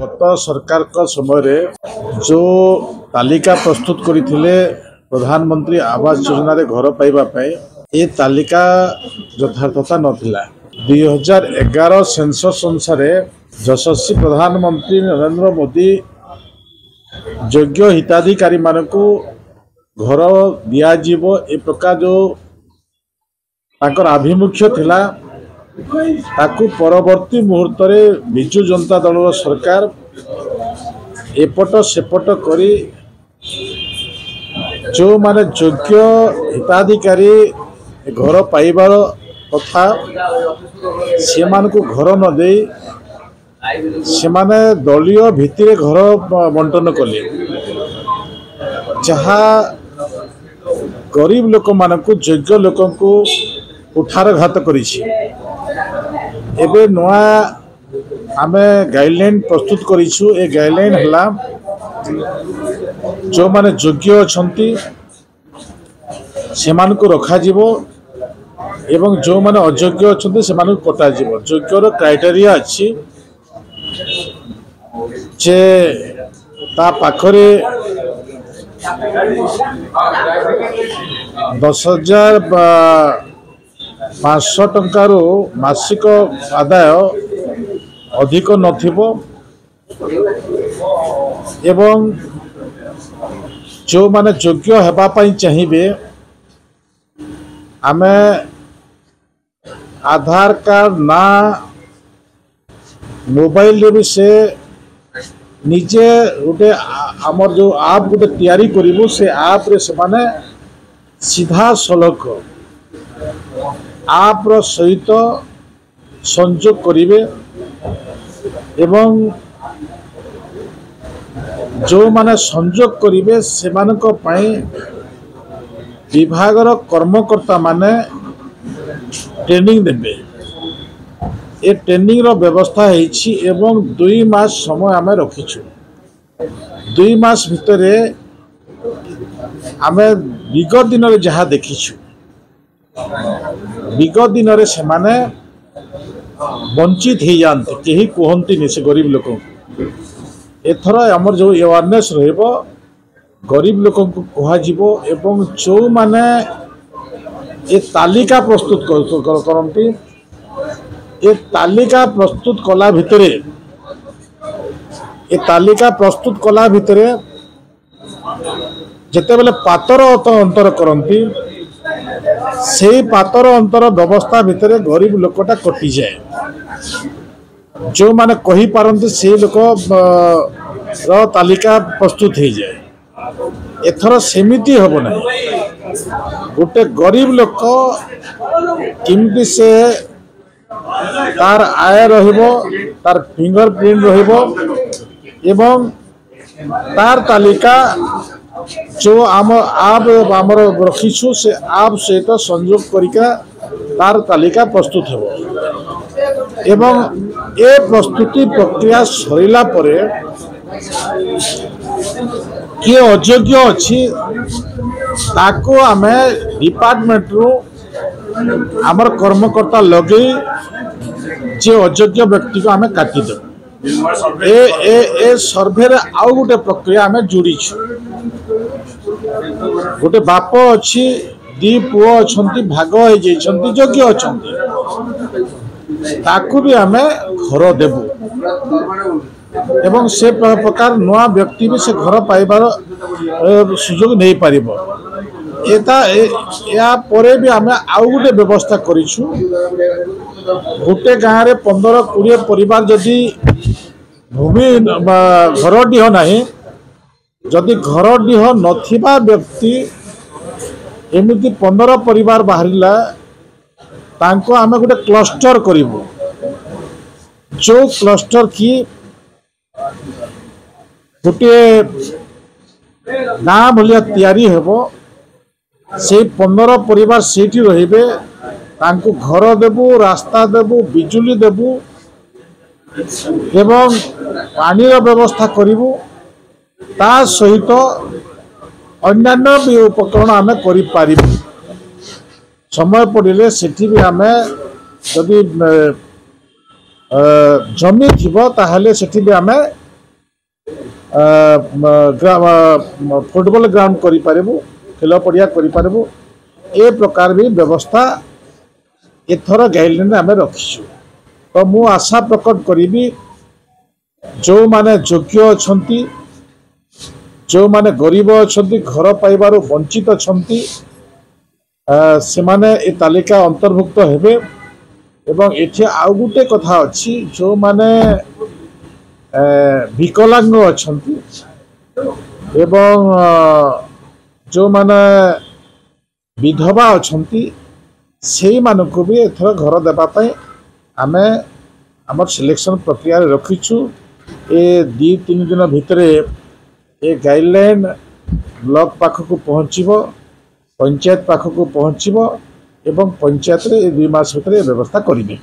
गत सरकार समय जो तालिका प्रस्तुत करते प्रधानमंत्री आवास योजना रे घर पाइबापी ये तालिका यथार्थता नथिला। 2011 सेंसस अनुसार यशस्वी प्रधानमंत्री नरेंद्र मोदी योग्य हिताधिकारी मानकु घर दियाजिवो ए प्रकार जो ताकर आभिमुख्य थिला ताकू परवर्ती मुहूर्त रे बिजु जनता दल सरकार एपट सेपट करी जो माने योग्य हिताधिकारी घर पाइबार कथा से मानकु घर न दे से माने दलीय भित्तिरे घर बंटन कले जहाँ गरीब लोक मानकु योग्य लोक को उठारघात करिछि। एबे नवा आमे गाइडलाइन प्रस्तुत करिछु। ए गाइडलाइन हला जो माने योग्य अछंती सेमान को रखा जीवो एवं जो माने अयोग्य अछंती सेमान को कटा जीवो। योग्यर क्राइटेरिया अछि जे ता पाखरे 10,500 टंकार मासिक आदाय अधिक नथिबो एवं जो माने योग्य हेबा पई चाहिए आमे आधार कार्ड ना मोबाइल रे भी से निजे गोटे आमर जो आप गोटे तैयारी करिवो से आप रे से माने सीधा सलख आप सहित संयोग करिवे एवं जो माने संयोग करिवे से मानक पई विभागर कर्मकर्ता माने ट्रेनिंग देबे। ए ट्रेनिंग रो व्यवस्था हेछि एवं 2 मास समय आमे रखिछु। 2 मास भितरे आमे विगत दिन रे जहा देखिछु विगत दिन रे से माने वंचित ही जानते केही कहंती नि से गरीब लोक एथर हमर जो अवेयरनेस रहबो गरीब लोक को कहा जीवो एवं जो माने ए तालिका प्रस्तुत करंती ए तालिका प्रस्तुत कला भितरे जेते बेले पातर अंतर करंती से पातर अंतर व्यवस्था भितरे गरीब लोकटा कटि जाए। जो माने कही पारंती से लोक रो तालिका प्रस्तुत हो जाए। एथर सेमिति हबो ना गोटे गरीब लोक किमती से तार आय रहिबो तार फिंगरप्रिंट रहिबो एवं तार तालिका जो आप रखीछु से आप सहित संयोग करिका तार तालिका प्रस्तुत हेबो एवं ए प्रस्तुति प्रक्रिया सरिला परे किए अयोग्य अछि ताको आमे डिपार्टमेंट रो आमर कर्मकर्ता लगे जे अयोग्य व्यक्ति को आमे काटी दे। ए सर्वे रे आउ गोटे प्रक्रिया आमे जोड़ी छु। गोटे बाप अच्छी दी पुओ अछंती भाग हो जाइछंती योग्य अछंती ताकू भी आमे घर देबू एवं से प्रकार नवा व्यक्ति भी से घर पाइबार सुजोग नहीं पारिबो। या परे भी आमे आउ गोटे व्यवस्था करिछु। गोटे गाँव रे 15-20 परिवार जदि भूमि घर डीह नहीं जदि घर डीह नथिबा व्यक्ति एमिति 15 परिवार बाहरिला तांको आमे गोटे क्लस्टर करिवो। जो क्लस्टर की गोटे गाँ भलिया तैयारी हेबो से 15 परिवार सेठी रहिबे तांको घर देबू रास्ता देबू बिजुली देबू एवं पानी व्यवस्था करिवो ता सहित अन्यान्य भी उपकरण आमे करि पारिबू। समय पड़े सेठी भी आमे जदि जमी थी ताहले सेठी भी आमे फुटबॉल ग्राउंड करिपारिबु खेल पड़िया करिपारिबु ए प्रकार भी व्यवस्था एथर गाइडलाइन आम रखीचु। तो मु आशा प्रकट करी जो माने योग्य अछंती जो माने गरीब अछंती घर पाइबारु वंचित अछंती से माने ए तालिका अंतर्भुक्त हेबे। एवं एठी आउ गुटे कथा अछि जो माने विकलांग अछंती एवं जो माने विधवा अछंती से मानक भी एथर घर देवाई आमे आमर सिलेक्शन प्रक्रिया रखीचु। ए 2-3 दिन भितर ए गाइडलाइन ब्लॉक पाखक पहुँचब पंचायत पाखक पहुँचब एवं पंचायत रे 2 मास भितर व्यवस्था करेंगे।